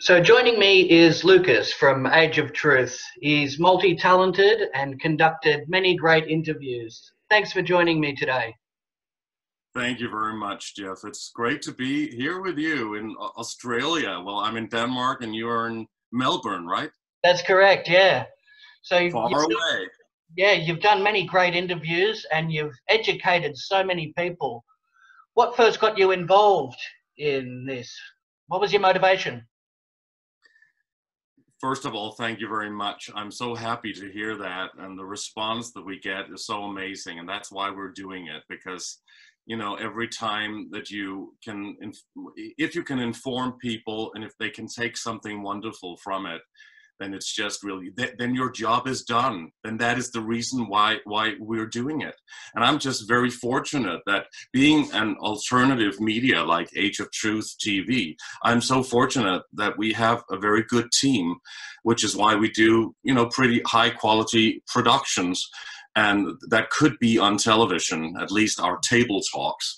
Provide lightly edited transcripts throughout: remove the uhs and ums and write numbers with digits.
So joining me is Lucas from Age of Truth. He's multi-talented and conducted many great interviews. Thanks for joining me today. Thank you very much, Jeff. It's great to be here with you in Australia. Well, I'm in Denmark and you are in Melbourne, right? That's correct, yeah. So Far away. Yeah, you've done many great interviews and you've educated so many people. What first got you involved in this? What was your motivation? First of all, thank you very much. I'm so happy to hear that, and the response that we get is so amazing, and that's why we're doing it, because you know, every time that you can, if you can inform people and if they can take something wonderful from it, then it's just really, then your job is done. And that is the reason why we're doing it. And I'm just very fortunate that being an alternative media like Age of Truth TV, I'm so fortunate that we have a very good team, which is why we do, you know, pretty high quality productions. And that could be on television, at least our table talks.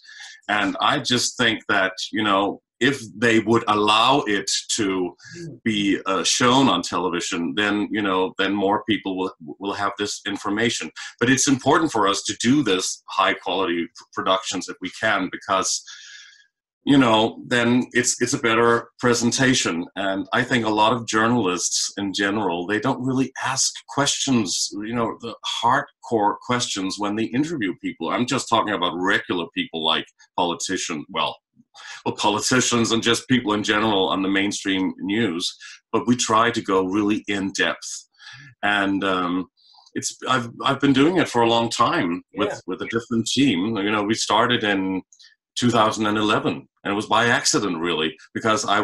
And I just think that, you know, if they would allow it to be shown on television, then, you know, then more people will have this information. But it's important for us to do this high quality productions if we can, because, you know, then it's a better presentation. And I think a lot of journalists in general, they don't really ask questions, you know, the hardcore questions when they interview people. I'm just talking about regular people like politicians, well, politicians and just people in general on the mainstream news. But we try to go really in depth. And I've been doing it for a long time with a different team. You know, we started in 2011, and it was by accident, really, because I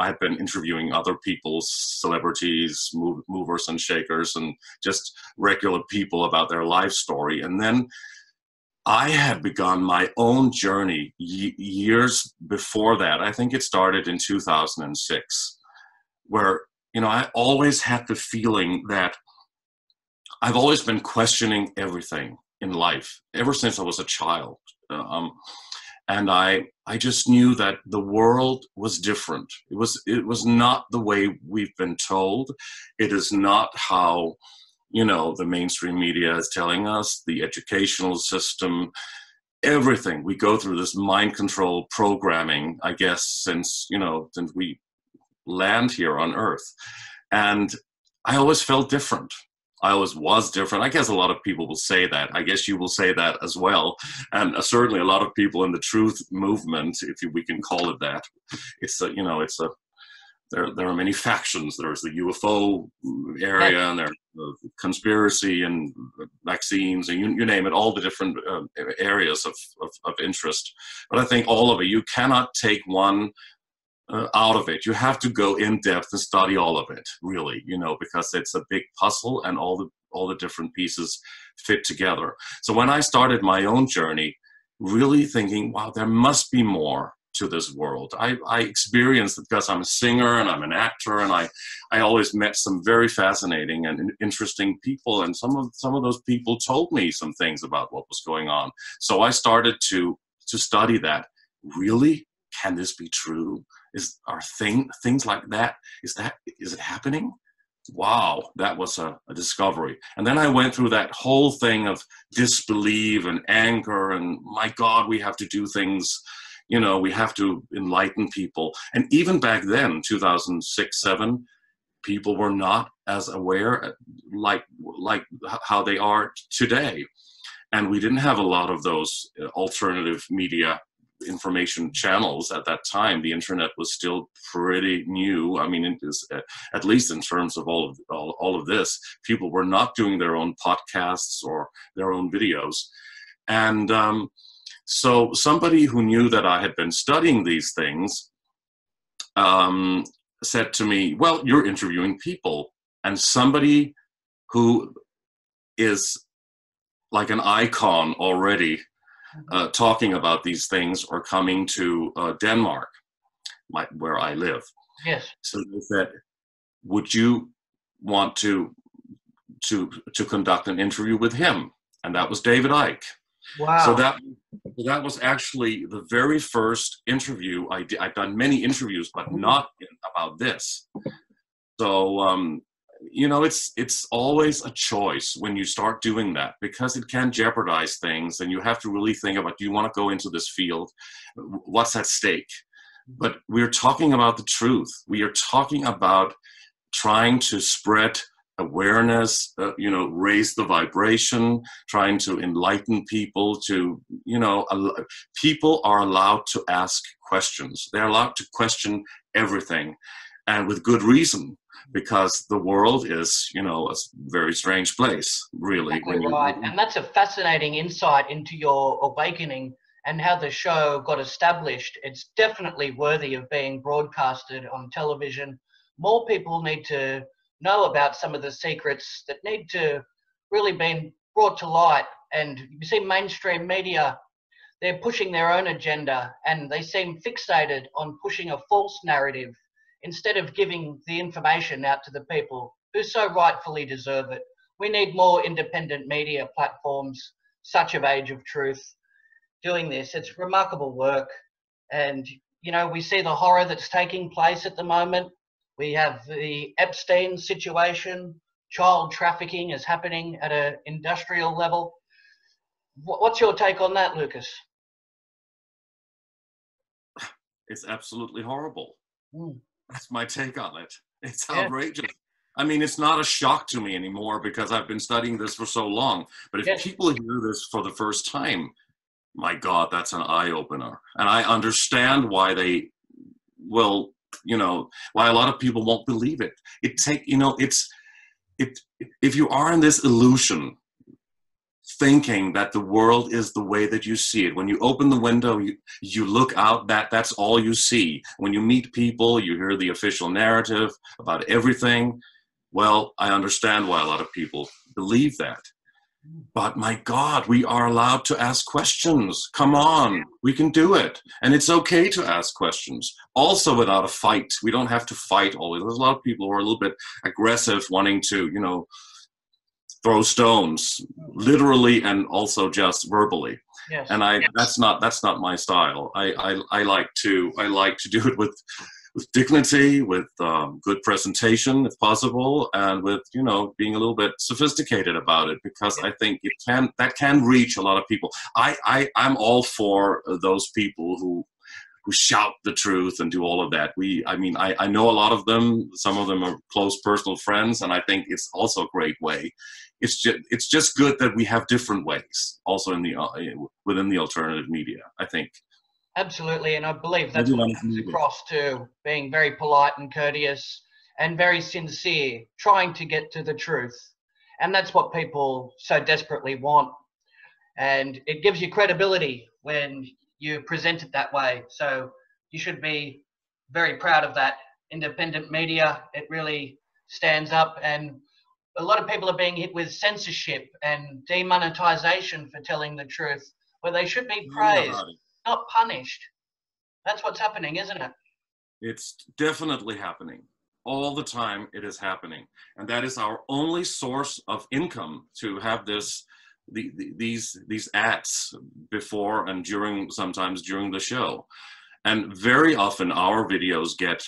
had been interviewing other people's celebrities, movers and shakers, and just regular people about their life story. And then I had begun my own journey years before that. I think it started in 2006, where, you know, I always had the feeling that I've always been questioning everything in life ever since I was a child. And I just knew that the world was different. It was not the way we've been told. It is not how, you know, the mainstream media is telling us, the educational system, everything. We go through this mind control programming, I guess, since we land here on Earth. And I always felt different. I always was different. I guess a lot of people will say that. I guess you will say that as well. And certainly a lot of people in the truth movement, we can call it that. There are many factions. There's the UFO area, and there's conspiracy and vaccines, and you name it, all the different areas of interest. But I think all of it, you cannot take one out of it. You have to go in depth and study all of it, really, you know, because it's a big puzzle and all the different pieces fit together. So when I started my own journey, really thinking, wow, there must be more to this world. I experienced it because I'm a singer and I'm an actor, and I always met some very fascinating and interesting people, and some of those people told me some things about what was going on. So I started to study that. Really? Can this be true? Are things like that? Is it happening? Wow, that was a discovery. And then I went through that whole thing of disbelief and anger, and my God, we have to do things. You know, we have to enlighten people. And even back then, 2006, 2007, people were not as aware like how they are today. And we didn't have a lot of those alternative media information channels at that time. The internet was still pretty new. I mean, at least in terms of all of this, people were not doing their own podcasts or their own videos. And so somebody who knew that I had been studying these things said to me, well, you're interviewing people, and somebody who is like an icon already talking about these things are coming to Denmark, where I live. Yes. So they said, would you want to conduct an interview with him? And that was David Icke. So Wow. that was actually the very first interview I did. I've done many interviews, but not about this. So you know, it's always a choice when you start doing that, because it can jeopardize things, and you have to really think about, do you want to go into this field? What's at stake? But we're talking about the truth. We are talking about trying to spread awareness, you know, raise the vibration, trying to enlighten people to, you know, people are allowed to ask questions. They're allowed to question everything, and with good reason, because the world is, you know, a very strange place, really. Exactly right. And that's a fascinating insight into your awakening and how the show got established. It's definitely worthy of being broadcasted on television. More people need to know about some of the secrets that need to really be brought to light. And you see mainstream media, they're pushing their own agenda and they seem fixated on pushing a false narrative instead of giving the information out to the people who so rightfully deserve it. We need more independent media platforms, such as Age of Truth, doing this. It's remarkable work. And, you know, we see the horror that's taking place at the moment. We have the Epstein situation. Child trafficking is happening at an industrial level. What's your take on that, Lucas? It's absolutely horrible. Mm. That's my take on it. It's Yeah. outrageous. I mean, it's not a shock to me anymore because I've been studying this for so long. But if Yes. people hear this for the first time, my God, that's an eye opener. And I understand why they will, you know, why a lot of people won't believe it. You know, if you are in this illusion, thinking that the world is the way that you see it, when you open the window, you look out, that's all you see. When you meet people, you hear the official narrative about everything. Well, I understand why a lot of people believe that. But my God, we are allowed to ask questions. Come on, we can do it. And it's okay to ask questions. Also without a fight. We don't have to fight always. There's a lot of people who are a little bit aggressive, wanting to, you know, throw stones, literally and also just verbally. Yes. And that's not my style. I like to do it with dignity, with good presentation if possible, and with, you know, being a little bit sophisticated about it, because I think that can reach a lot of people. I'm all for those people who shout the truth and do all of that. I know a lot of them. Some of them are close personal friends, and I think it's also a great way. It's just good that we have different ways also within the alternative media, I think. Absolutely, and I believe that's what comes across too, being very polite and courteous and very sincere, trying to get to the truth. And that's what people so desperately want. And it gives you credibility when you present it that way. So you should be very proud of that. Independent media, it really stands up, and a lot of people are being hit with censorship and demonetization for telling the truth, where they should be praised, not punished. That's what's happening, isn't it? It's definitely happening. All the time it is happening. And that is our only source of income, to have these ads before and sometimes during the show. And very often our videos get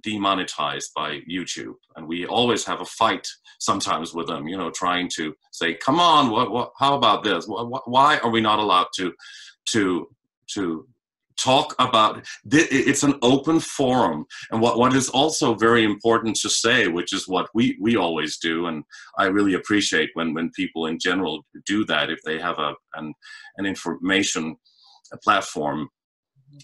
demonetized by YouTube, and we always have a fight sometimes with them, you know, trying to say, come on, how about this? Why are we not allowed to talk about it? It's an open forum. And what is also very important to say, which is what we always do, and I really appreciate when people in general do that, if they have an information platform,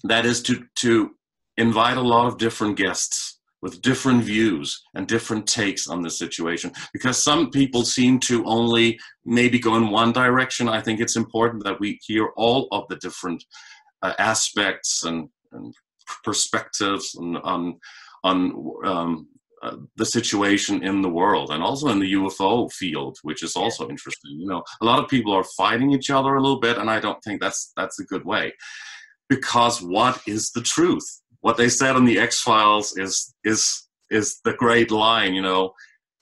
that is to invite a lot of different guests with different views and different takes on the situation, because some people seem to only maybe go in one direction. I think it's important that we hear all of the different aspects and perspectives on the situation in the world, and also in the UFO field, which is also interesting. You know, a lot of people are fighting each other a little bit, and I don't think that's a good way. Because what is the truth? What they said on the X-Files is the great line, you know,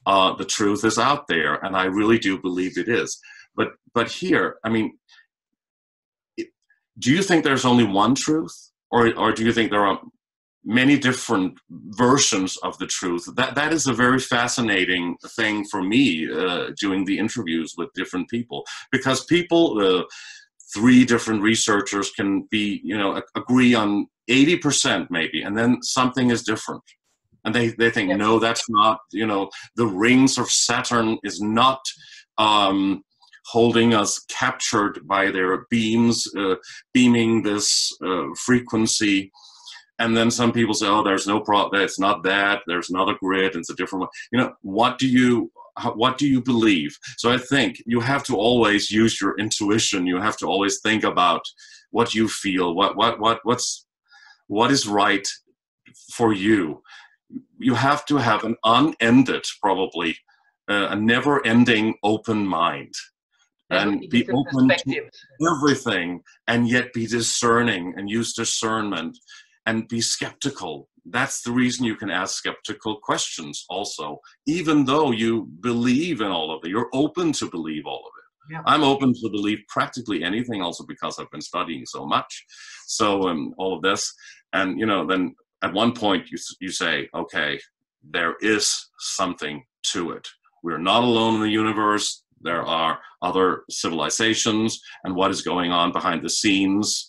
the truth is out there, and I really do believe it is. But here, I mean, do you think there's only one truth, or do you think there are many different versions of the truth? That is a very fascinating thing for me, doing the interviews with different people, because people, three different researchers can be, agree on 80% maybe, and then something is different. And they think, no, that's not, the rings of Saturn is not holding us captured by their beams, beaming this frequency. And then some people say, oh, there's no problem, it's not that, there's another grid, it's a different one. What do you believe? So I think you have to always use your intuition. You have to always think about what you feel, what is right for you. You have to have an unended, probably, a never-ending open mind. And be open to everything, and yet be discerning and use discernment and be skeptical. That's the reason you can ask skeptical questions also, even though you believe in all of it. You're open to believe all of it. Yeah. I'm open to believe practically anything also because I've been studying so much. So all of this, and then at one point you say, okay, there is something to it. We're not alone in the universe. There are other civilizations, and what is going on behind the scenes?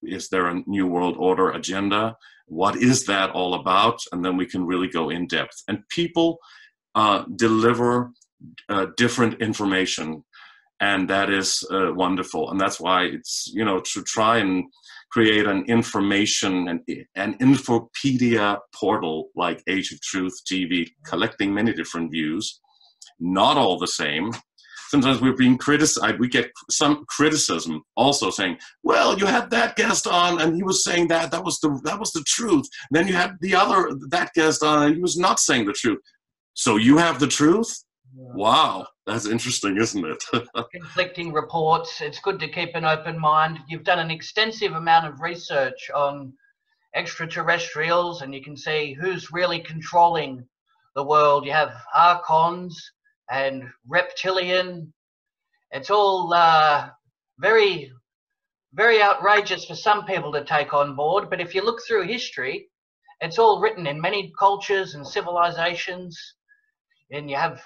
Is there a New World Order agenda? What is that all about? And then we can really go in depth. And people deliver different information, and that is wonderful. And that's why it's, to try and create an information and an infopedia portal like Age of Truth TV, collecting many different views, not all the same. Sometimes we're being criticized. We get some criticism also saying, well, you had that guest on and he was saying that was the truth. Then you had that guest on and he was not saying the truth. So you have the truth? Yeah. Wow, that's interesting, isn't it? Conflicting reports. It's good to keep an open mind. You've done an extensive amount of research on extraterrestrials, and you can see who's really controlling the world. You have archons and reptilian. It's all very, very outrageous for some people to take on board. But if you look through history, it's all written in many cultures and civilizations. And you have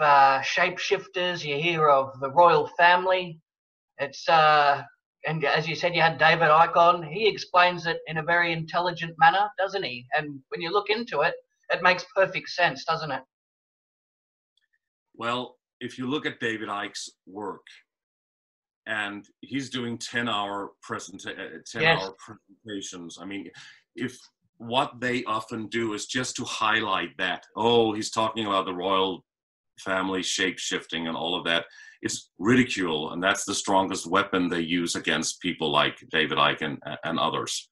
shapeshifters. You hear of the royal family. It's and as you said, you had David Icke. He explains it in a very intelligent manner, doesn't he? And when you look into it, it makes perfect sense, doesn't it? Well, if you look at David Icke's work, and he's doing 10-hour presentations. I mean, if what they often do is just to highlight that, oh, he's talking about the royal family shape-shifting and all of that, it's ridicule, and that's the strongest weapon they use against people like David Icke and others.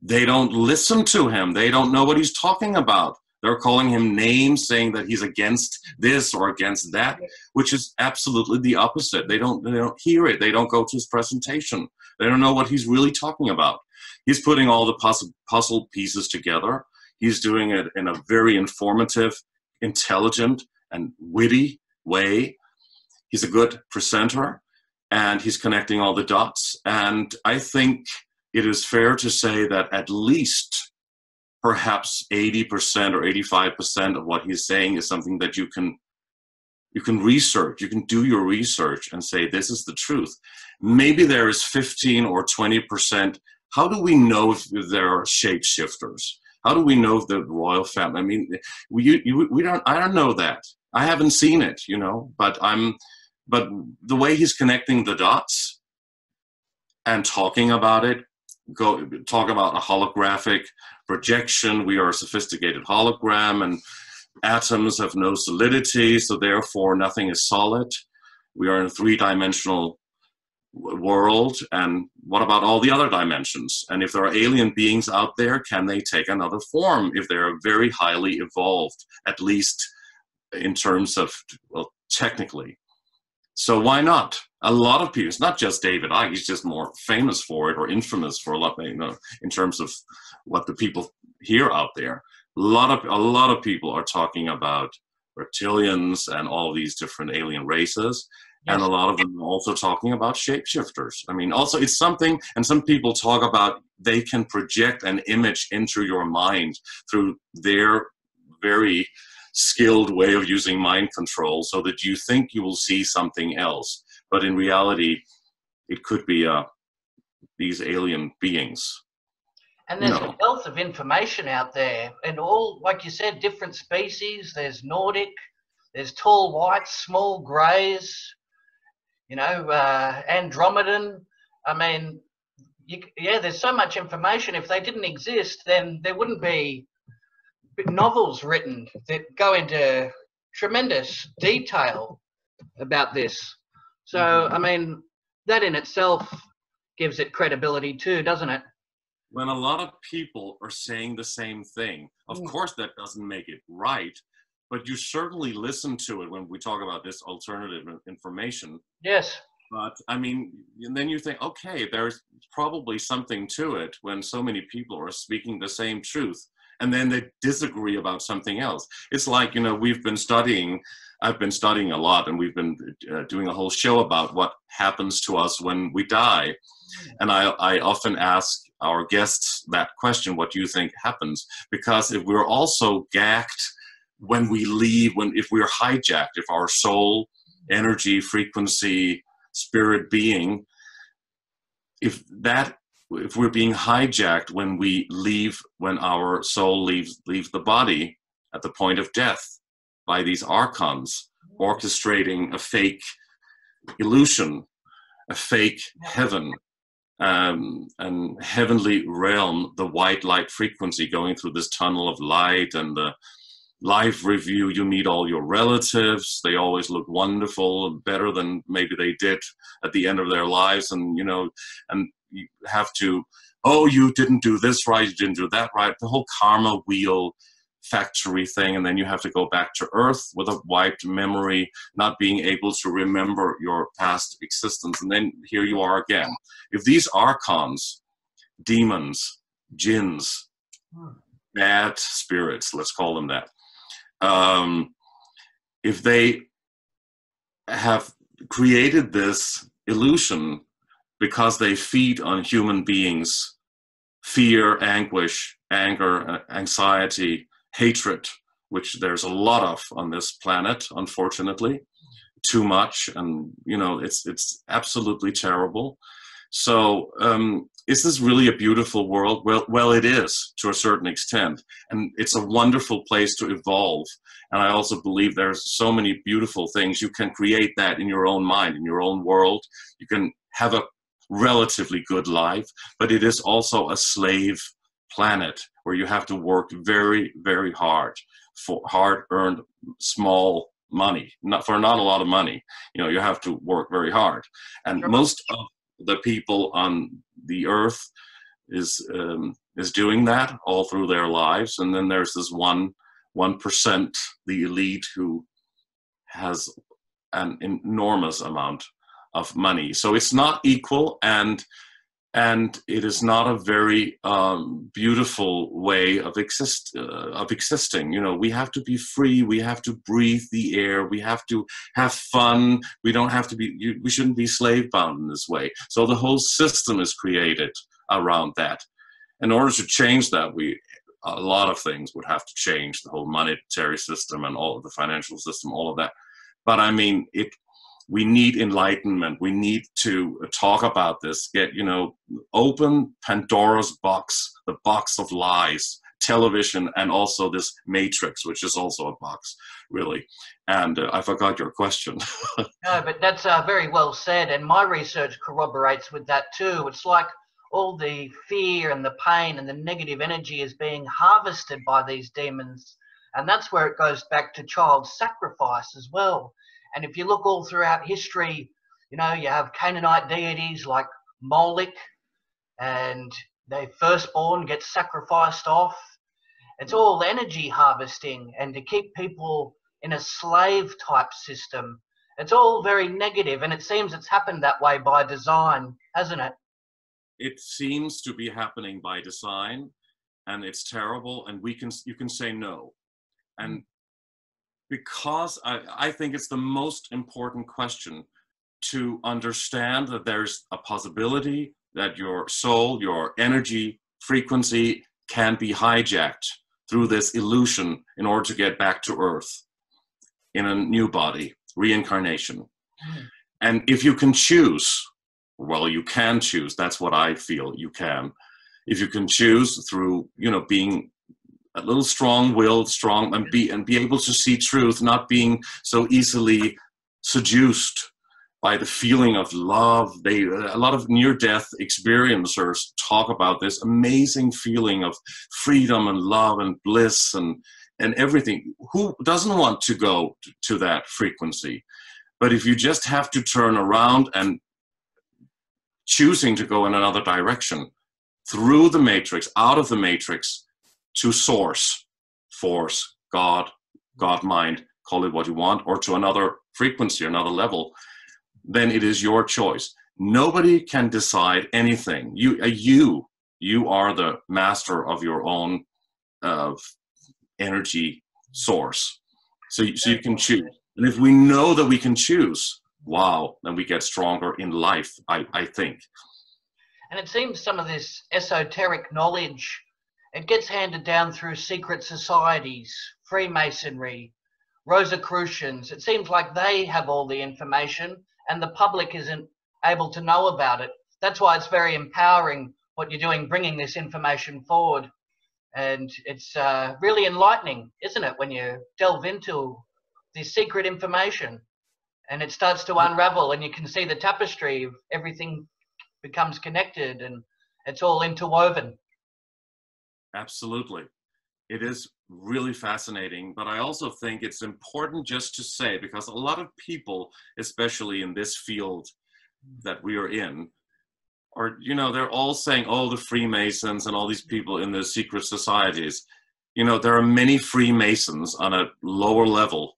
They don't listen to him. They don't know what he's talking about. They're calling him names, saying that he's against this or against that, which is absolutely the opposite. They don't hear it. They don't go to his presentation. They don't know what he's really talking about. He's putting all the puzzle pieces together. He's doing it in a very informative, intelligent, and witty way. He's a good presenter, and he's connecting all the dots. And I think it is fair to say that at least perhaps 80% or 85% of what he's saying is something that you can research. You can do your research and say, this is the truth. Maybe there is 15 or 20%. How do we know if there are shapeshifters? How do we know if the royal family? I mean, I don't know that. I haven't seen it, but the way he's connecting the dots and talking about it, talk about a holographic projection. We are a sophisticated hologram, and atoms have no solidity, so therefore nothing is solid. We are in a three-dimensional world, and what about all the other dimensions? And if there are alien beings out there, can they take another form if they're very highly evolved, at least in terms of, well, technically? So why not? A lot of people, it's not just David Icke, he's just more famous for it or infamous for a lot, in terms of what the people hear out there. A lot of people are talking about reptilians and all these different alien races. And a Yes. lot of them are also talking about shapeshifters. I mean, also it's something, and some people talk about they can project an image into your mind through their very skilled way of using mind control so that you think you will see something else. But in reality, it could be these alien beings, And you there's a know. wealth of information out there, and all, like you said, different species. There's Nordic, there's tall whites, small greys, Andromedan. I mean, yeah, there's so much information. If they didn't exist, then there wouldn't be novels written that go into tremendous detail about this. So, I mean, that in itself gives it credibility too, doesn't it? When a lot of people are saying the same thing, of Mm. course that doesn't make it right, but you certainly listen to it when we talk about this alternative information. Yes. But I mean, and then you think, okay, there's probably something to it when so many people are speaking the same truth and then they disagree about something else. It's like, you know, I've been studying a lot, and we've been doing a whole show about what happens to us when we die. And I often ask our guests that question, what do you think happens? Because if we're also gagged when we leave, if we're hijacked, if our soul, energy, frequency, spirit being, if we're being hijacked when we leave, when our soul leaves the body at the point of death by these archons orchestrating a fake illusion, a fake heaven, and heavenly realm, the white light frequency going through this tunnel of light, and the life review, you meet all your relatives, they always look wonderful, better than maybe they did at the end of their lives, and you know, and you have to, oh, you didn't do this right, you didn't do that right, the whole karma wheel factory thing, and then you have to go back to earth with a wiped memory, not being able to remember your past existence, and then here you are again. If these archons, demons, jinns, bad spirits, let's call them that, if they have created this illusion because they feed on human beings fear, anguish, anger, anxiety, hatred, which there's a lot of on this planet, unfortunately, too much, and you know, it's absolutely terrible. So is this really a beautiful world? Well, it is to a certain extent, and it's a wonderful place to evolve. And I also believe there's so many beautiful things. You can create that in your own mind, in your own world. You can have a relatively good life, but it is also a slave planet where you have to work very, very hard for hard-earned small money, not a lot of money. You know, you have to work very hard, and most of the people on the earth is doing that all through their lives. And then there's this 1%, the elite, who has an enormous amount of money. So it's not equal, and it is not a very beautiful way of existing. You know, we have to be free. We have to breathe the air. We have to have fun. We don't have to be. We shouldn't be slave bound in this way. So the whole system is created around that. In order to change that, a lot of things would have to change. The whole monetary system and all of the financial system, all of that. But I mean, we need enlightenment. We need to talk about this, get, you know, open Pandora's box, the box of lies, television, and also this matrix, which is also a box, really. And I forgot your question. No, but that's very well said. And my research corroborates with that too. It's like all the fear and the pain and the negative energy is being harvested by these demons. And that's where it goes back to child sacrifice as well. And if you look all throughout history, you know, you have Canaanite deities like Moloch, and their firstborn gets sacrificed off. It's all energy harvesting, and to keep people in a slave type system. It's all very negative, and it seems it's happened that way by design, hasn't it? It seems to be happening by design, and it's terrible, and you can say no. And because I think it's the most important question to understand that there's a possibility that your soul, your energy frequency can be hijacked through this illusion in order to get back to Earth in a new body, reincarnation. And if you can choose, well, you can choose. That's what I feel you can. If you can choose through, you know, being a little strong-willed, strong, and be able to see truth, not being so easily seduced by the feeling of love. A lot of near-death experiencers talk about this amazing feeling of freedom and love and bliss and everything. Who doesn't want to go to that frequency? But if you just have to turn around and choosing to go in another direction, through the matrix, out of the matrix, to source, force, God, God mind, call it what you want, or to another frequency, another level, then it is your choice. Nobody can decide anything. You are the master of your own energy source. So you can choose. And if we know that we can choose, wow, then we get stronger in life, I think. And it seems some of this esoteric knowledge, it gets handed down through secret societies, Freemasonry, Rosicrucians. It seems like they have all the information and the public isn't able to know about it. That's why it's very empowering what you're doing, bringing this information forward. And it's really enlightening, isn't it, when you delve into this secret information and it starts to unravel and you can see the tapestry of everything becomes connected and it's all interwoven. Absolutely. It is really fascinating, but I also think it's important just to say, because a lot of people, especially in this field that we are in, or, you know, they're all saying, oh, the Freemasons and all these people in the secret societies. You know, there are many Freemasons on a lower level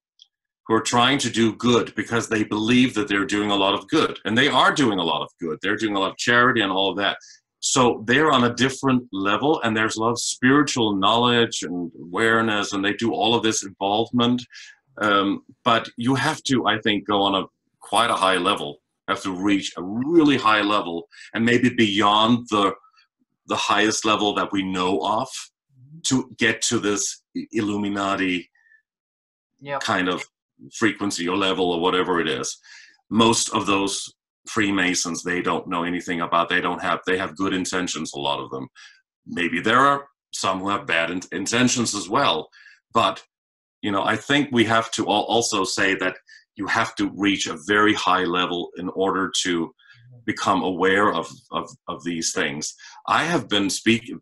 who are trying to do good because they believe that they're doing a lot of good. And they are doing a lot of good. They're doing a lot of charity and all of that. So they're on a different level, and there's a lot of spiritual knowledge and awareness, and they do all of this involvement. But you have to, I think, go on quite a high level, have to reach a really high level, and maybe beyond the highest level that we know of to get to this Illuminati kind of frequency or level or whatever it is. Most of those Freemasons, they don't know anything about, they have good intentions, a lot of them. Maybe there are some who have bad intentions as well. But, you know, I think we have to also say that you have to reach a very high level in order to become aware of these things. I have been speaking,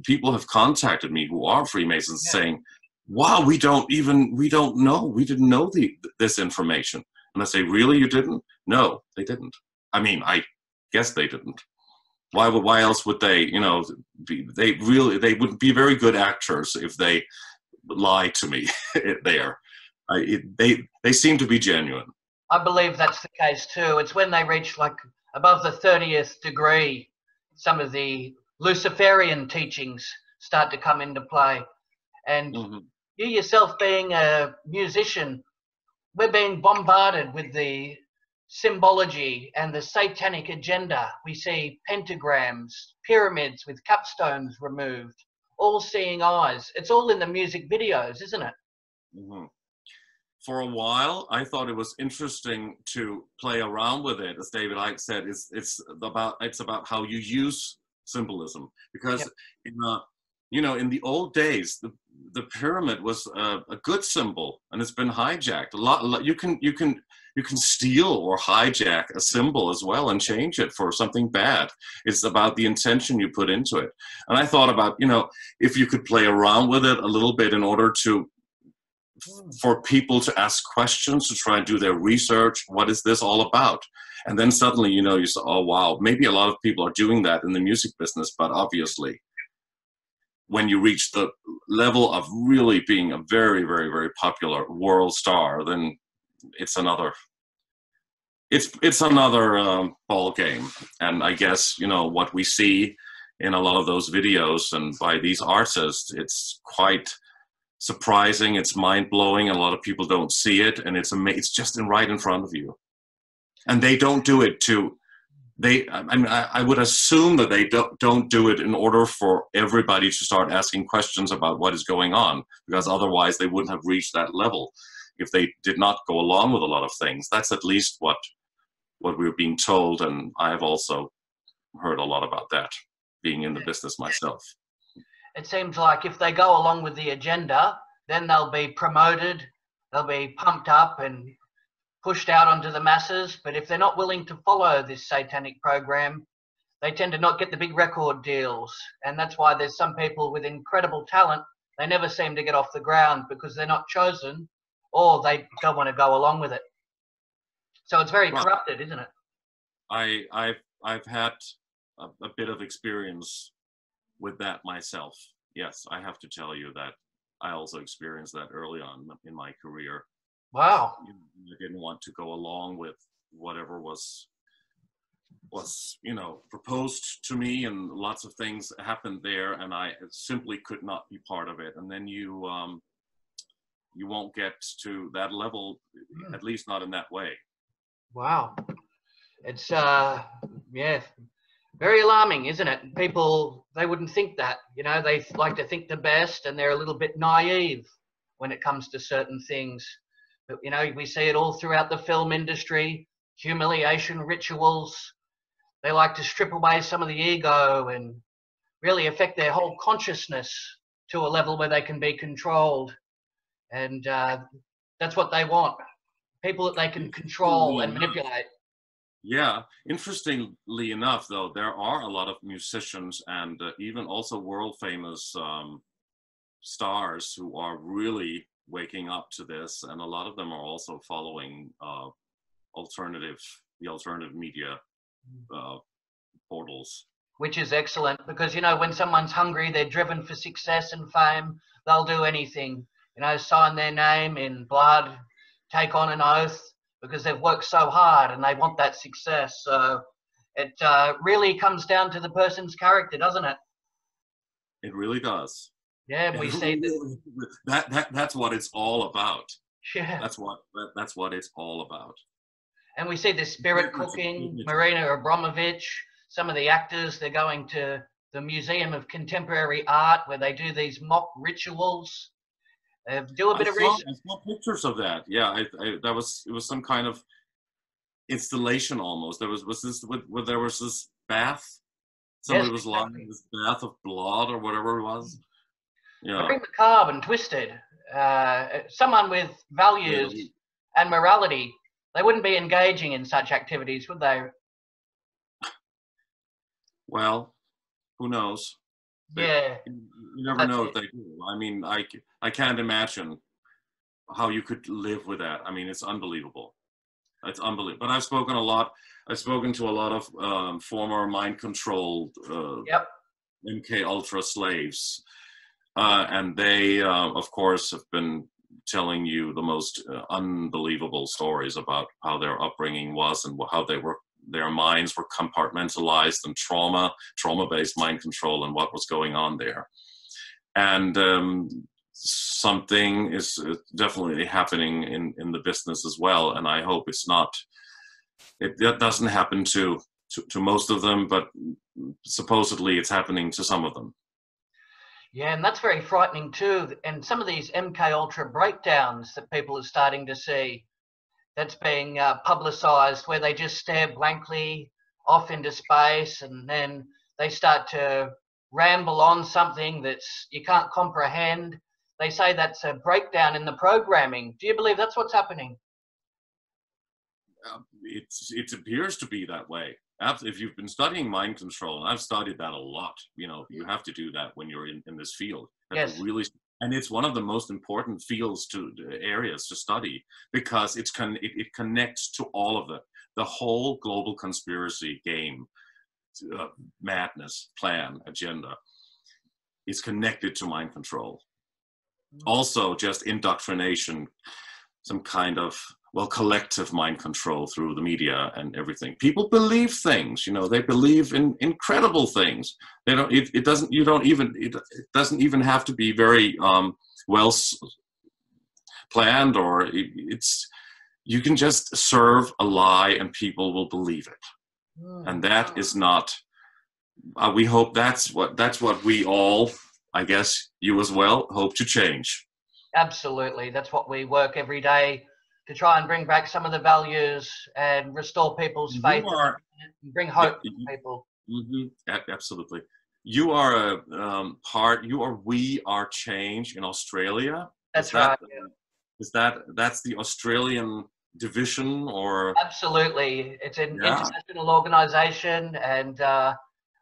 people have contacted me who are Freemasons saying, wow, we don't know, we didn't know this information. And I say, really, you didn't? No, they didn't. I mean, I guess they didn't. Why else would they, you know, they would be very good actors if they lied to me there. They seem to be genuine. I believe that's the case too. It's when they reach like above the 30th degree, some of the Luciferian teachings start to come into play. And you yourself being a musician, we're being bombarded with the symbology and the satanic agenda. We see pentagrams, pyramids with capstones removed, all seeing eyes. It's all in the music videos, isn't it? For a while, I thought it was interesting to play around with it. As David Icke said, it's about how you use symbolism, because in the old days, the pyramid was a good symbol, and it's been hijacked. A lot you can steal or hijack a symbol as well and change it for something bad. It's about the intention you put into it. And I thought about, you know, if you could play around with it a little bit in order for people to ask questions, to try and do their research. What is this all about? And then suddenly, you know, you say, oh, wow, maybe a lot of people are doing that in the music business, but obviously when you reach the level of really being a very, very, very popular world star, then it's another ball game. And I guess, you know, what we see in a lot of those videos and by these artists, it's quite surprising, it's mind-blowing, and a lot of people don't see it, and it's just right in front of you. And they don't do it to, I would assume that they don't do it in order for everybody to start asking questions about what is going on, because otherwise they wouldn't have reached that level if they did not go along with a lot of things. That's at least what we're being told, and I have also heard a lot about that, being in the business myself. It seems like if they go along with the agenda, then they'll be promoted, they'll be pumped up and pushed out onto the masses. But if they're not willing to follow this satanic program, they tend to not get the big record deals. And that's why there's some people with incredible talent, they never seem to get off the ground because they're not chosen, or they don't want to go along with it. So it's very corrupted, isn't it? I've had a bit of experience with that myself. Yes, I have to tell you that I also experienced that early on in my career. Wow. I didn't want to go along with whatever was proposed to me, and lots of things happened there, and I simply could not be part of it. And then you won't get to that level, at least not in that way. Wow. It's yeah, very alarming, isn't it? People, they wouldn't think that, they like to think the best, and they're a little bit naive when it comes to certain things. But we see it all throughout the film industry, humiliation rituals. They like to strip away some of the ego and really affect their whole consciousness to a level where they can be controlled. And that's what they want. People that they can control and manipulate. Yeah, interestingly enough, though, there are a lot of musicians and even also world famous stars who are really waking up to this, and a lot of them are also following the alternative media portals. Which is excellent, because when someone's hungry, they're driven for success and fame, they'll do anything, sign their name in blood, take on an oath, because they've worked so hard and they want that success. So it really comes down to the person's character, doesn't it? It really does. Yeah, we see that's what it's all about. Yeah. That's what it's all about. And we see the spirit cooking, Marina Abramovich, some of the actors, they're going to the Museum of Contemporary Art where they do these mock rituals. Do a bit of research. I saw pictures of that. Yeah, it was some kind of installation almost. There was this bath. Somebody was lying in this bath of blood or whatever it was. Yeah. Very macabre and twisted. Someone with values and morality, they wouldn't be engaging in such activities, would they? Well, who knows? Yeah. You never know if they do. I mean, I can't imagine how you could live with that. I mean, it's unbelievable. It's unbelievable. But I've spoken to a lot of former mind-controlled MK Ultra slaves. And they, of course, have been telling you the most unbelievable stories about how their upbringing was and how their minds were compartmentalized and trauma-based mind control and what was going on there. And something is definitely happening in the business as well. And I hope it doesn't happen to most of them, but supposedly it's happening to some of them. Yeah, and that's very frightening too. And some of these MK Ultra breakdowns that people are starting to see, that's being publicized, where they just stare blankly off into space and then they start to ramble on something that's you can't comprehend. They say that's a breakdown in the programming. Do you believe that's what's happening? It appears to be that way. If you've been studying mind control, and I've studied that a lot, you have to do that when you're in this field. Yes. And it's one of the most important areas to study, because it connects to all of it. The whole global conspiracy game, madness, plan, agenda is connected to mind control. Also, just indoctrination, some kind of collective mind control through the media and everything. People believe things, they believe in incredible things. They don't. It doesn't even have to be very well planned, or you can just serve a lie and people will believe it. And that is not, we hope that's what we all, I guess you as well, hope to change. Absolutely. That's what we work every day to try and bring back some of the values and restore people's faith and bring hope to people. Absolutely. You are We Are Change in Australia. That's right. That's the Australian division, or? Absolutely. It's an international organisation, and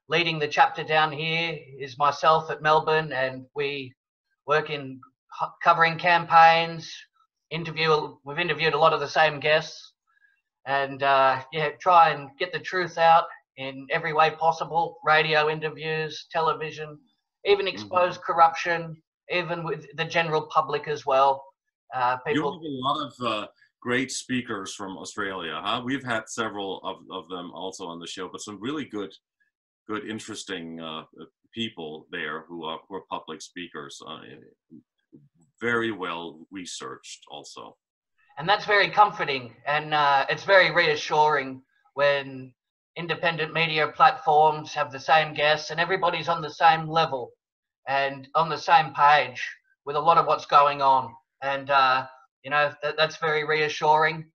leading the chapter down here is myself at Melbourne, and we work in covering campaigns. We've interviewed a lot of the same guests, and try and get the truth out in every way possible. Radio interviews, television, even expose corruption, even with the general public as well. You have a lot of great speakers from Australia, huh? We've had several of them also on the show, but some really good, interesting people there who are public speakers. Very well researched also. And that's very comforting, and it's very reassuring when independent media platforms have the same guests and everybody's on the same level and on the same page with a lot of what's going on. And that's very reassuring,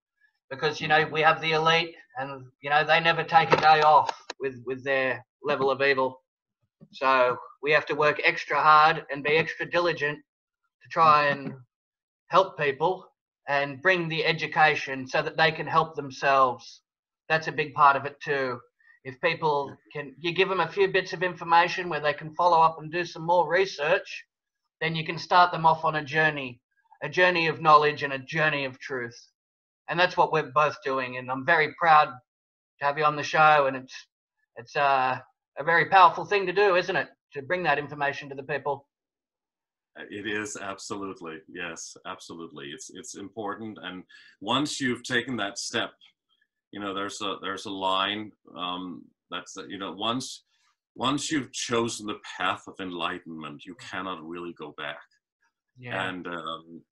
because we have the elite, and they never take a day off with their level of evil. So we have to work extra hard and be extra diligent to try and help people and bring the education so that they can help themselves. That's a big part of it too. If people you give them a few bits of information where they can follow up and do some more research, then you can start them off on a journey of knowledge and a journey of truth. And that's what we're both doing. And I'm very proud to have you on the show. And it's a very powerful thing to do, isn't it? To bring that information to the people. It is, absolutely. Yes, absolutely. It's important. And once you've taken that step, there's a line that's, once you've chosen the path of enlightenment, you cannot really go back. Yeah. And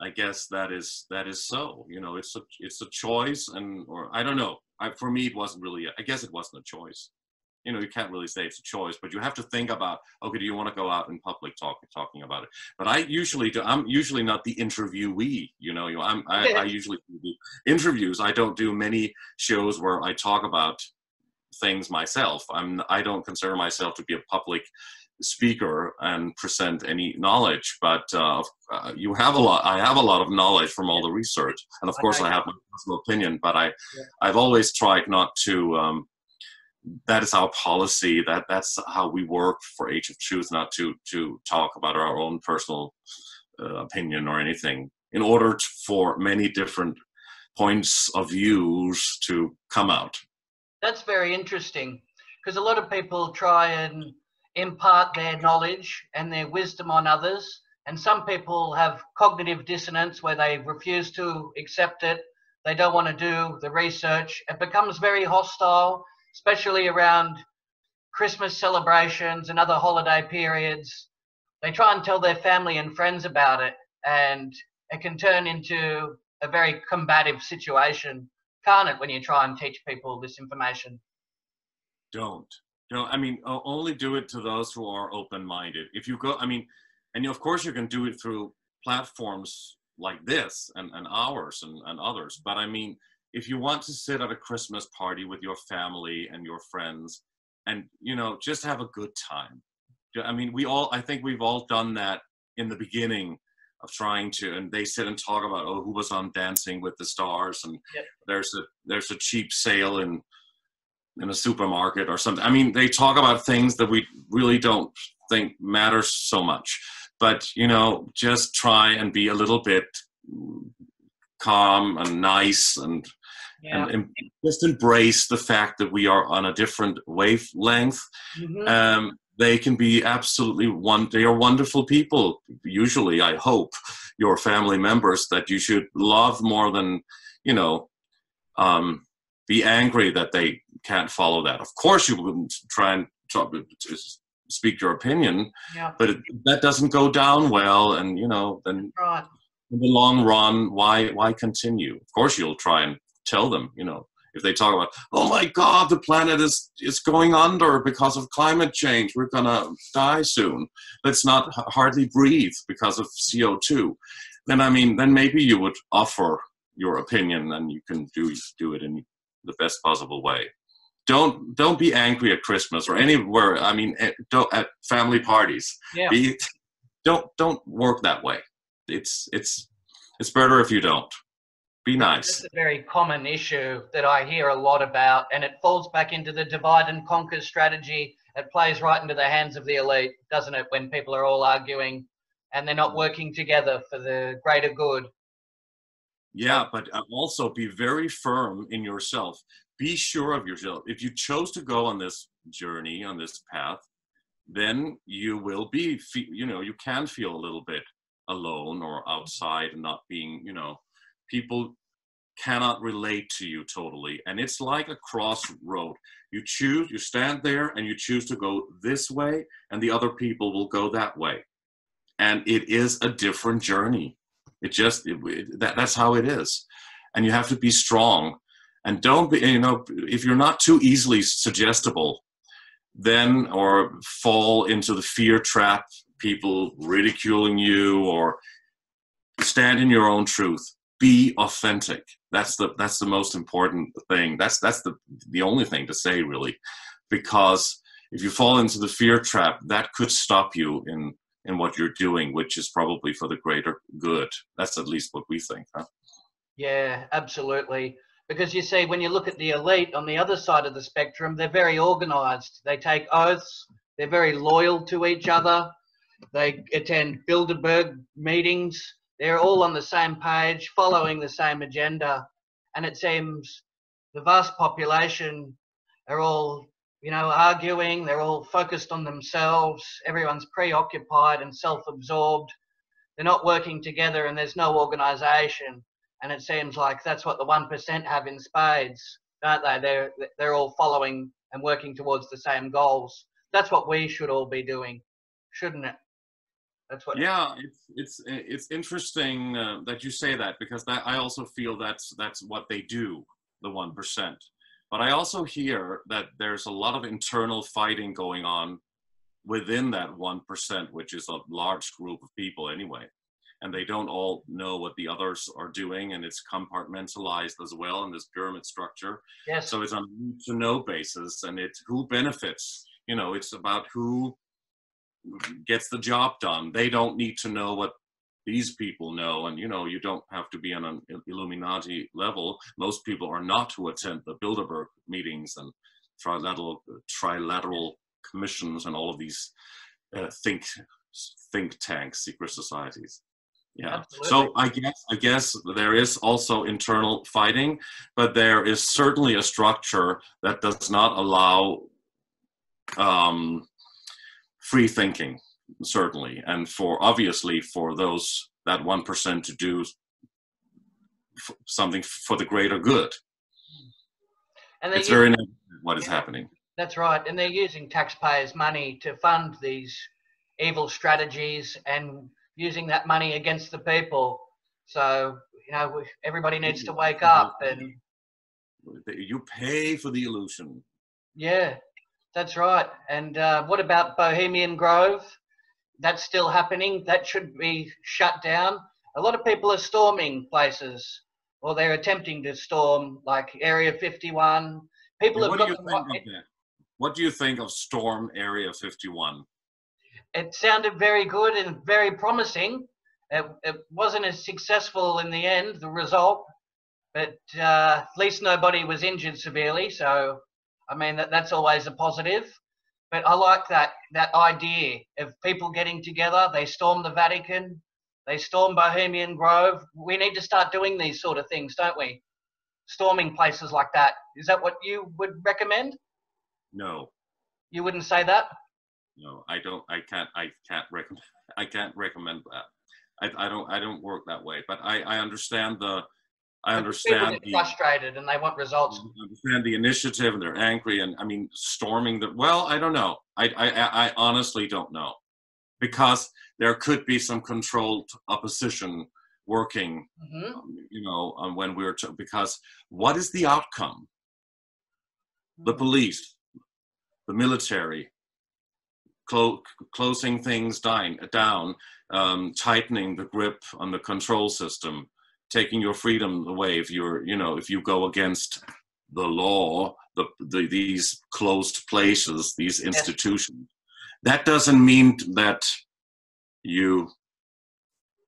I guess that is so. It's a choice, or I don't know. For me, it wasn't really. I guess it wasn't a choice. You can't really say it's a choice, but you have to think about, okay, do you want to go out in public talking about it? But I usually do. I'm usually not the interviewee. I usually do the interviews. I don't do many shows where I talk about things myself. I don't consider myself to be a public speaker and present any knowledge, but you have a lot. I have a lot of knowledge from all the research, and of course I have my personal opinion. But I've always tried not to. That is our policy. That's how we work for Age of Truth, not to talk about our own personal opinion or anything, in order for many different points of views to come out. That's very interesting, because a lot of people try and impart their knowledge and their wisdom on others, and some people have cognitive dissonance where they refuse to accept it. They don't want to do the research. It becomes very hostile, especially around Christmas celebrations and other holiday periods. They try and tell their family and friends about it, and it can turn into a very combative situation, can't it, when you try and teach people this information? Don't. I mean, only do it to those who are open-minded. If you go, and of course you can do it through platforms like this and ours and others, but if you want to sit at a Christmas party with your family and your friends and, just have a good time. I think we've all done that in the beginning of trying to, and they sit and talk about, who was on Dancing with the Stars, and there's a cheap sale in a supermarket or something. They talk about things that we really don't think matters so much, but, just try and be a little bit calm and nice and just embrace the fact that we are on a different wavelength. Mm-hmm. They can be absolutely they are wonderful people. Usually, I hope, your family members that you should love more than, be angry that they can't follow that. Of course, you wouldn't try and to speak your opinion, but that doesn't go down well, and then right. in the long run, why continue? Of course, you'll try and tell them, you know, if they talk about, oh my God, the planet is going under because of climate change. We're gonna die soon. Let's not hardly breathe because of CO2. Then I mean, then maybe you would offer your opinion, and you can do it in the best possible way. Don't be angry at Christmas or anywhere. I mean, don't at family parties. Yeah. Don't work that way. It's better if you don't. Be nice. It's a very common issue that I hear a lot about, and it falls back into the divide and conquer strategy. It plays right into the hands of the elite, doesn't it, when people are all arguing and they're not working together for the greater good. Yeah, but also be very firm in yourself. Be sure of yourself. If you chose to go on this journey, on this path, then you will be, you know, you can feel a little bit alone or outside and not being, you know, people cannot relate to you totally. And it's like a crossroad. You choose, you stand there and you choose to go this way, and the other people will go that way. And it is a different journey. That's how it is. And you have to be strong. And don't be, you know, if you're not too easily suggestible, then, or fall into the fear trap, people ridiculing you, or stand in your own truth. Be authentic. That's the most important thing. That's the only thing to say, really, because if you fall into the fear trap, that could stop you in what you're doing, which is probably for the greater good. That's at least what we think, huh? Yeah, absolutely. Because you see, when you look at the elite on the other side of the spectrum, they're very organized. They take oaths. They're very loyal to each other. They attend Bilderberg meetings. They're all on the same page, following the same agenda. And it seems the vast population are all, you know, arguing. They're all focused on themselves. Everyone's preoccupied and self-absorbed. They're not working together, and there's no organization. And it seems like that's what the 1% have in spades, don't they? They're all following and working towards the same goals. That's what we should all be doing, shouldn't it? That's what. Yeah, it's interesting that you say that, because I also feel that's what they do, the 1%. But I also hear that there's a lot of internal fighting going on within that 1%, which is a large group of people anyway. And they don't all know what the others are doing, and it's compartmentalized as well in this pyramid structure. Yes. So it's on a need-to-know basis, and it's who benefits. You know, it's about who gets the job done. They don't need to know what these people know, and you know, you don't have to be on an Illuminati level. Most people are not who attend the Bilderberg meetings and trilateral commissions and all of these think tanks, secret societies. Yeah. Absolutely. So I guess there is also internal fighting, but there is certainly a structure that does not allow free thinking, certainly, and obviously for that 1% to do something for the greater good. And it's very negative what is happening. That's right, and they're using taxpayers' money to fund these evil strategies and using that money against the people. So, you know, everybody needs to wake up. And you pay for the illusion. Yeah, that's right. And what about Bohemian Grove? That's still happening. That should be shut down. A lot of people are storming places, or they're attempting to storm, like Area 51. People have got. What do you think of Storm Area 51? It sounded very good and very promising. It wasn't as successful in the end, the result, but at least nobody was injured severely. So, I mean, that's always a positive. But I like that idea of people getting together. They storm the Vatican. They storm Bohemian Grove. We need to start doing these sort of things, don't we? Storming places like that. Is that what you would recommend? No. You wouldn't say that? No, I don't. I can't recommend. I can't recommend that. I don't work that way. But I understand the. I understand. People get frustrated and they want results. I understand the initiative, and they're angry, and I mean storming the. Well, I don't know. I honestly don't know, because there could be some controlled opposition working, Mm-hmm. you know, when we're, because what is the outcome? The police, the military, closing things down, tightening the grip on the control system, taking your freedom away if you're, you know, if you go against the law, these closed places, these institutions. That doesn't mean that you,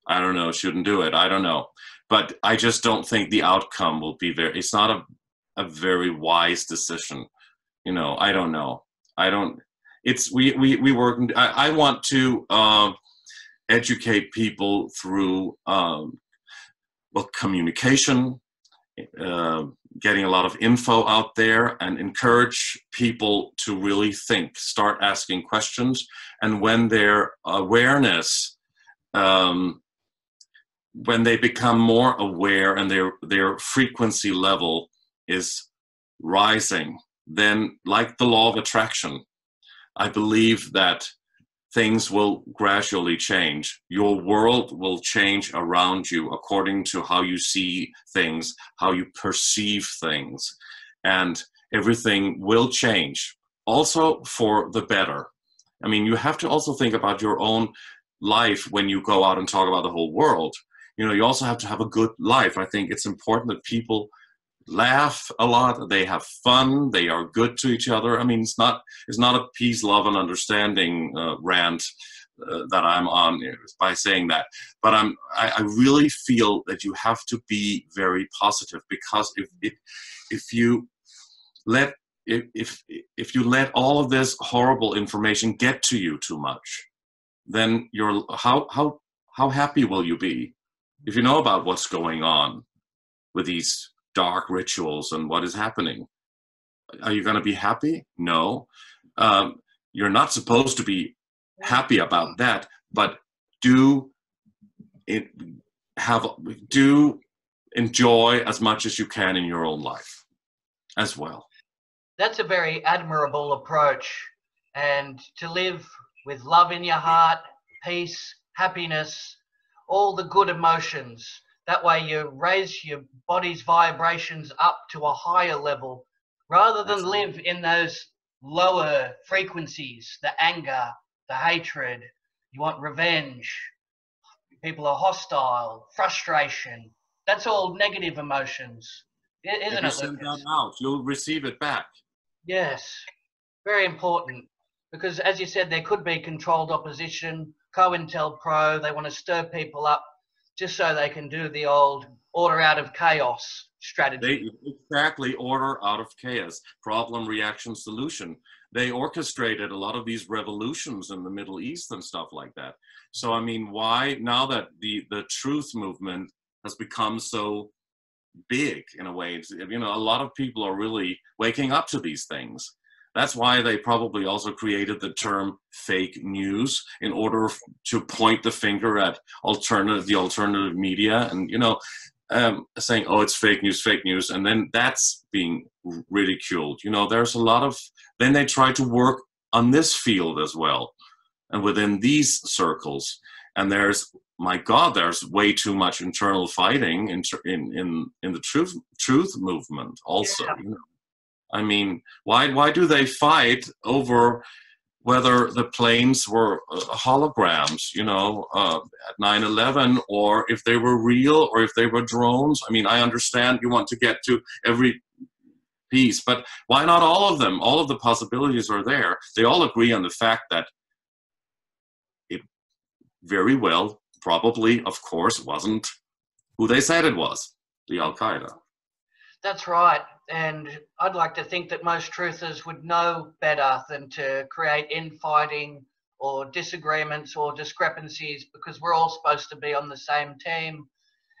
I don't know, shouldn't do it. I don't know. But I just don't think the outcome will be very, it's not a very wise decision. You know, I don't know. I don't, it's, we work, I want to educate people through communication, getting a lot of info out there, and encourage people to really think, start asking questions. And when their awareness, when they become more aware and their frequency level is rising, then, like the law of attraction, I believe that things will gradually change. Your world will change around you according to how you see things, how you perceive things, and everything will change, also for the better. I mean, you have to also think about your own life when you go out and talk about the whole world. You know, you also have to have a good life. I think it's important that people laugh a lot, they have fun, they are good to each other. I mean, it's not a peace, love, and understanding rant that I'm on by saying that, but I really feel that you have to be very positive, because if you let all of this horrible information get to you too much, then you're how happy will you be if you know about what's going on with these dark rituals and what is happening? Are you going to be happy? No. You're not supposed to be happy about that, but do enjoy as much as you can in your own life as well. That's a very admirable approach, and to live with love in your heart, peace, happiness, all the good emotions. That way you raise your body's vibrations up to a higher level, rather than live in those lower frequencies, the anger, the hatred. You want revenge. People are hostile, frustration. That's all negative emotions, isn't it, If you send that out, you'll receive it back. Yes, very important. Because as you said, there could be controlled opposition, COINTELPRO, they want to stir people up just so they can do the old order out of chaos strategy. Exactly, order out of chaos, problem, reaction, solution. They orchestrated a lot of these revolutions in the Middle East and stuff like that. So, I mean, why, now that the truth movement has become so big in a way, you know, a lot of people are really waking up to these things. That's why they probably also created the term fake news, in order to point the finger at the alternative media, and, you know, saying, oh, it's fake news, and then that's being ridiculed. You know, there's a lot of, then they try to work on this field as well, and within these circles, and there's, my God, there's way too much internal fighting in the truth movement also. Yeah. You know? I mean, why do they fight over whether the planes were holograms, you know, at 9/11, or if they were real, or if they were drones? I mean, I understand you want to get to every piece, but why not all of them? All of the possibilities are there. They all agree on the fact that it very well, probably, of course, wasn't who they said it was, the Al-Qaeda. That's right. And I'd like to think that most truthers would know better than to create infighting or disagreements or discrepancies, because we're all supposed to be on the same team.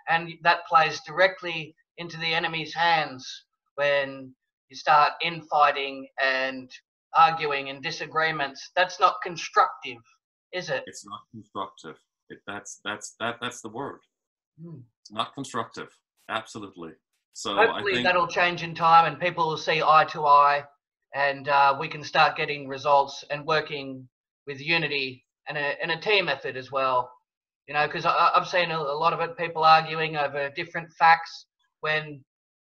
And that plays directly into the enemy's hands when you start infighting and arguing and disagreements. That's not constructive, is it? It's not constructive. That's the word. It's not constructive. Absolutely. So hopefully I think that'll change in time, and people will see eye to eye, and we can start getting results and working with unity and a team effort as well. You know, because I've seen a lot of it, people arguing over different facts when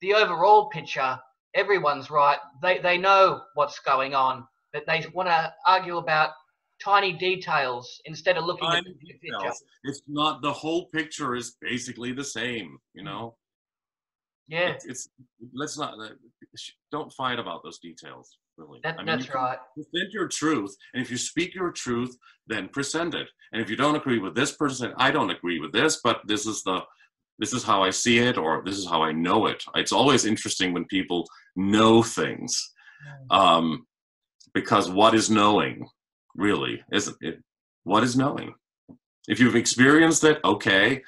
the overall picture, everyone's right. They know what's going on, but they want to argue about tiny details instead of looking at the big picture. It's not, the whole picture is basically the same, you know? Yeah. Let's not, don't fight about those details, really. That's right. Present your truth, and if you speak your truth, then present it. And if you don't agree with this person, I don't agree with this, but this is how I see it, or this is how I know it. It's always interesting when people know things, because what is knowing, really, isn't it? What is knowing? If you've experienced it, okay,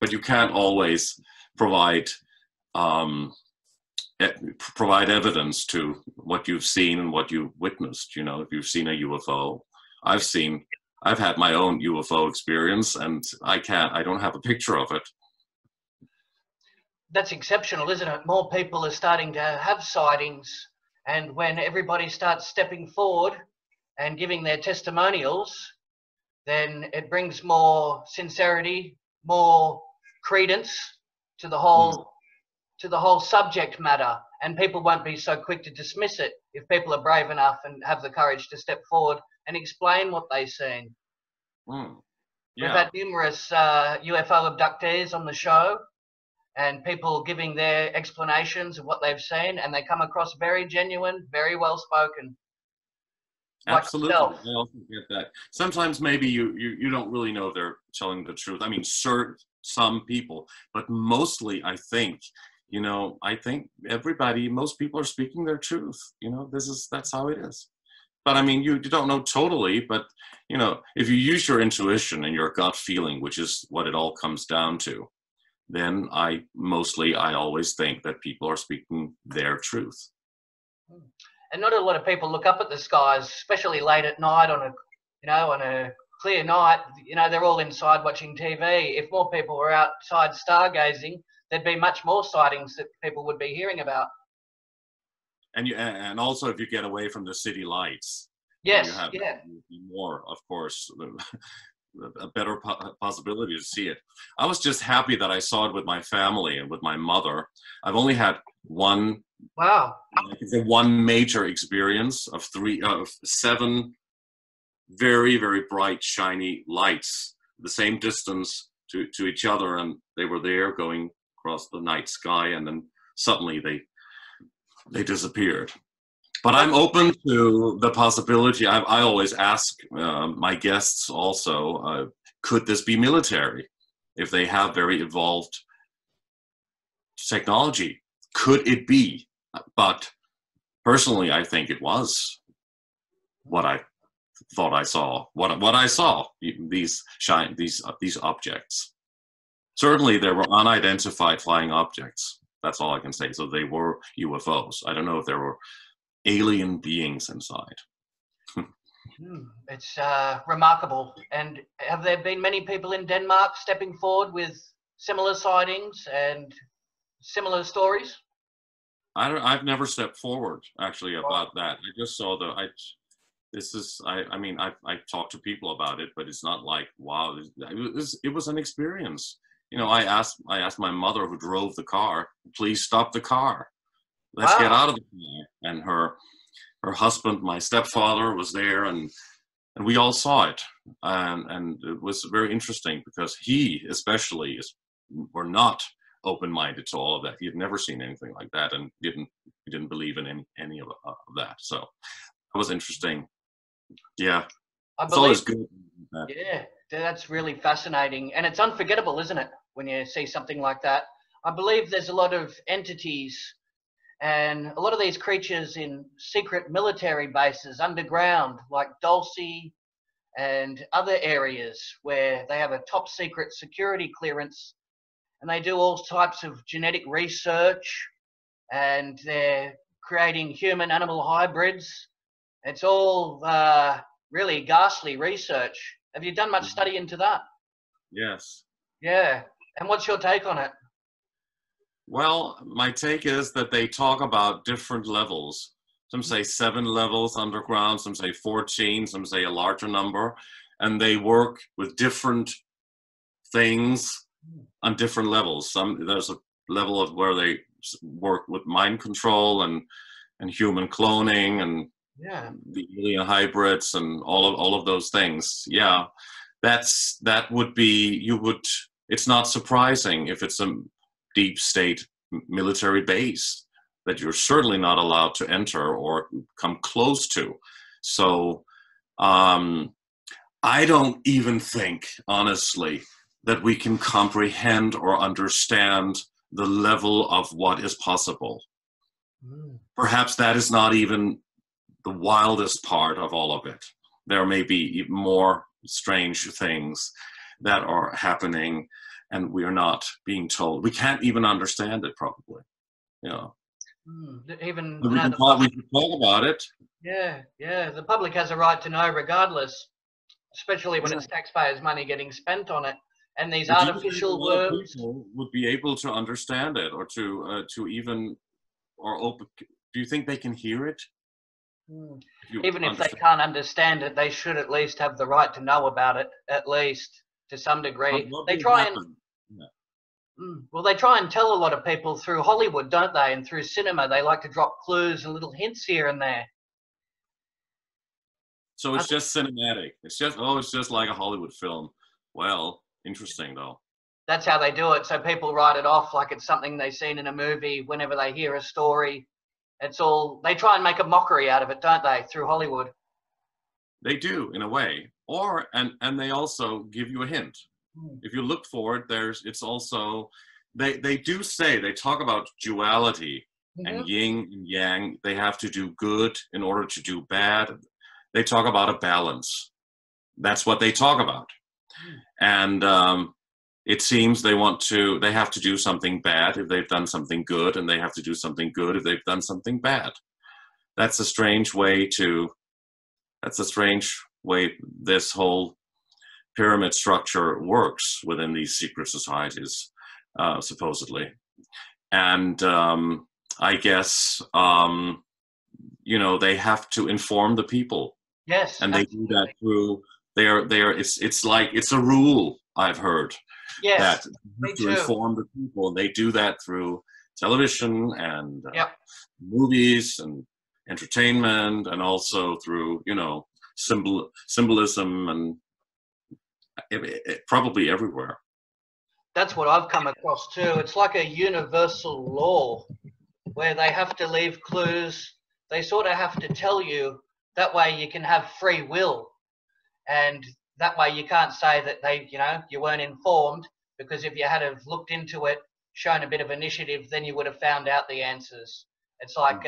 but you can't always provide evidence to what you've seen and what you've witnessed. You know, if you've seen a UFO, I've had my own UFO experience, and I don't have a picture of it. That's exceptional, isn't it? More people are starting to have sightings, and when everybody starts stepping forward and giving their testimonials, then it brings more sincerity, more credence to the whole subject matter, and people won't be so quick to dismiss it if people are brave enough and have the courage to step forward and explain what they've seen. Yeah. We've had numerous UFO abductees on the show, and people giving their explanations of what they've seen, and they come across very genuine, very well spoken. Absolutely. I also get that. Sometimes maybe you don't really know if they're telling the truth. I mean, some people, but mostly I think, you know, most people are speaking their truth. You know, that's how it is. But I mean, you don't know totally, but you know, if you use your intuition and your gut feeling, which is what it all comes down to, then I always think that people are speaking their truth. And not a lot of people look up at the skies, especially late at night on a clear night. You know, they're all inside watching TV. If more people were outside stargazing, there'd be much more sightings that people would be hearing about. And also if you get away from the city lights, yes, you have more, of course, a better possibility to see it. I was just happy that I saw it with my family and with my mother. I've only had one major experience of 7 very, very bright, shiny lights, the same distance to each other, and they were there going across the night sky, and then suddenly they disappeared. But I'm open to the possibility. I always ask my guests also, could this be military? If they have very evolved technology, could it be? But personally, I think it was what I thought I saw. What I saw, these objects. Certainly, there were unidentified flying objects. That's all I can say. So they were UFOs. I don't know if there were alien beings inside. It's remarkable. And have there been many people in Denmark stepping forward with similar sightings and similar stories? I've never stepped forward actually about that. I just saw I mean, I've talked to people about it, but it's not like, wow, it was an experience. You know, I asked my mother, who drove the car, please stop the car. Let's get out of the car. And her husband, my stepfather, was there, and we all saw it. And it was very interesting because he especially were not open-minded to all of that. He had never seen anything like that, and he didn't believe in any of that. So that was interesting. Yeah, it's always good. Yeah, that's really fascinating, and it's unforgettable, isn't it, when you see something like that? I believe there's a lot of entities and a lot of these creatures in secret military bases underground, like Dulce and other areas where they have a top secret security clearance, and they do all types of genetic research, and they're creating human animal hybrids. It's all really ghastly research. Have you done much study into that? Yes. Yeah. And what's your take on it? Well, my take is that they talk about different levels. Some say 7 levels underground, some say 14, some say a larger number, and they work with different things on different levels. There's a level of where they work with mind control and human cloning and Yeah. the alien hybrids and all of those things. Yeah, that would be, it's not surprising if it's a deep state military base that you're certainly not allowed to enter or come close to. So I don't even think, honestly, that we can comprehend or understand the level of what is possible. Perhaps that is not even the wildest part of all of it. There may be more strange things that are happening and we are not being told. We can't even understand it, probably. Yeah. Even we can talk about it. Yeah, yeah. The public has a right to know regardless, especially when it's taxpayers' money getting spent on it. And these artificial worlds would be able to understand it or to even or open. Do you think they can hear it? Even if they can't understand it, they should at least have the right to know about it, at least to some degree. They try and well, they try and tell a lot of people through Hollywood, don't they? And through cinema, they like to drop clues and little hints here and there. So it's just cinematic. It's just like a Hollywood film. Well, interesting though. That's how they do it. So people write it off like it's something they've seen in a movie. Whenever they hear a story, they try and make a mockery out of it, don't they? Through Hollywood. They do, in a way. And they also give you a hint. If you look for it, it's also, they do say, they talk about duality and yin and yang. They have to do good in order to do bad. They talk about a balance. That's what they talk about. And it seems they have to do something bad if they've done something good, and they have to do something good if they've done something bad. That's a strange way this whole pyramid structure works within these secret societies, supposedly. And I guess, they have to inform the people. Yes. And they do that through it's a rule, I've heard. Yes, that to inform the people. They do that through television and movies and entertainment, and also through symbolism and probably everywhere. That's what I've come across too. It's like a universal law where they have to leave clues. They sort of have to tell you, that way you can have free will. And that way you can't say that you weren't informed, because if you had have looked into it, shown a bit of initiative, then you would have found out the answers. It's like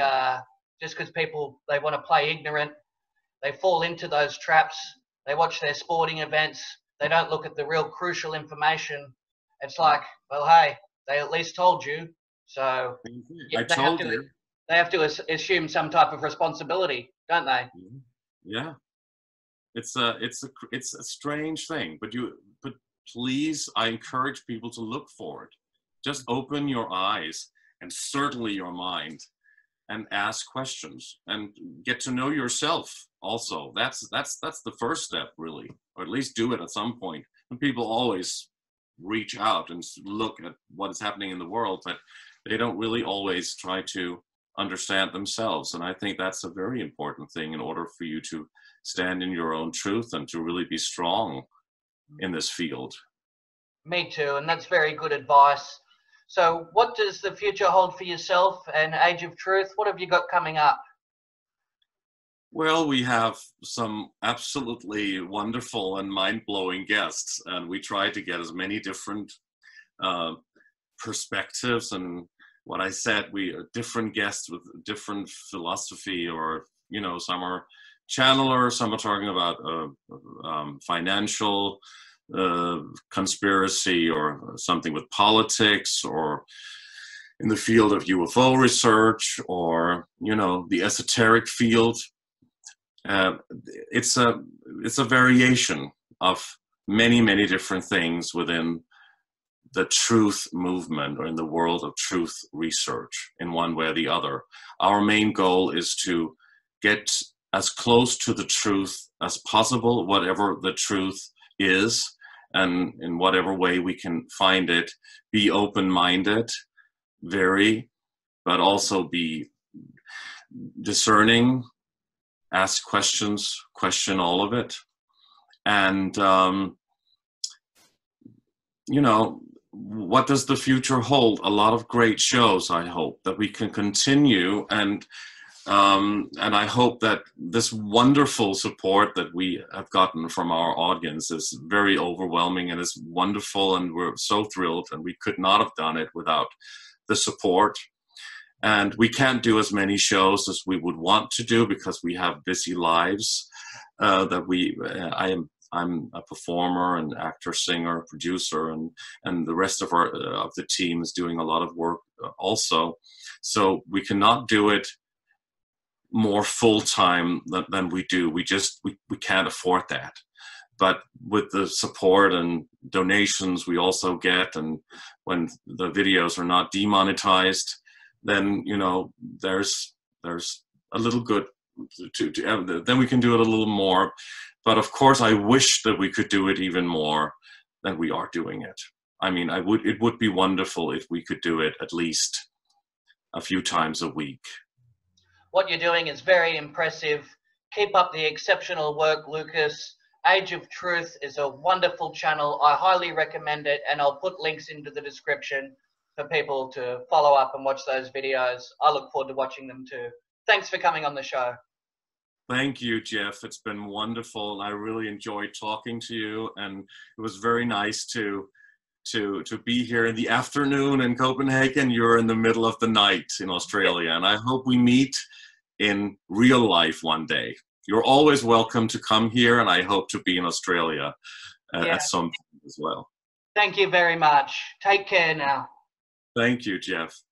just because people, they want to play ignorant, they fall into those traps. They watch their sporting events. They don't look at the real crucial information. It's like, well, hey, they at least told you. So they have to assume some type of responsibility, don't they? Yeah. It's a strange thing, but please, I encourage people to look for it. Just open your eyes and certainly your mind, and ask questions and get to know yourself. Also, that's the first step, really, or at least do it at some point. And people always reach out and look at what is happening in the world, but they don't really always try to understand themselves. And I think that's a very important thing in order for you to stand in your own truth and to really be strong in this field. Me too, and that's very good advice. So what does the future hold for yourself and Age of Truth? What have you got coming up? Well, we have some absolutely wonderful and mind-blowing guests, and we try to get as many different perspectives. And what I said, we are different guests with different philosophy, or some are channelers, some are talking about financial conspiracy, or something with politics, or in the field of UFO research, or the esoteric field. It's a variation of many different things within the truth movement, or in the world of truth research, in one way or the other. Our main goal is to get as close to the truth as possible, whatever the truth is, and in whatever way we can find it, be open-minded, but also be discerning, ask questions, question all of it. And, you know, what does the future hold? A lot of great shows, I hope, that we can continue. And I hope that this wonderful support that we have gotten from our audience is very overwhelming and is wonderful. And we're so thrilled, and we could not have done it without the support. And we can't do as many shows as we would want to do because we have busy lives. I'm a performer and actor, singer, producer, and the rest of the team is doing a lot of work also. So we cannot do it more full-time than we do. We can't afford that. But with the support and donations we also get, and when the videos are not demonetized, then, you know, there's a little good then we can do it a little more. But of course, I wish that we could do it even more than we are doing it. I mean, it would be wonderful if we could do it at least a few times a week. What you're doing is very impressive. Keep up the exceptional work, Lucas. Age of Truth is a wonderful channel. I highly recommend it, and I'll put links into the description for people to follow up and watch those videos. I look forward to watching them too. Thanks for coming on the show. Thank you, Jeff. It's been wonderful. I really enjoyed talking to you, and it was very nice to be here in the afternoon in Copenhagen. You're in the middle of the night in Australia, and I hope we meet in real life one day. You're always welcome to come here, and I hope to be in Australia at some point as well. Thank you very much. Take care now. Thank you, Jeff.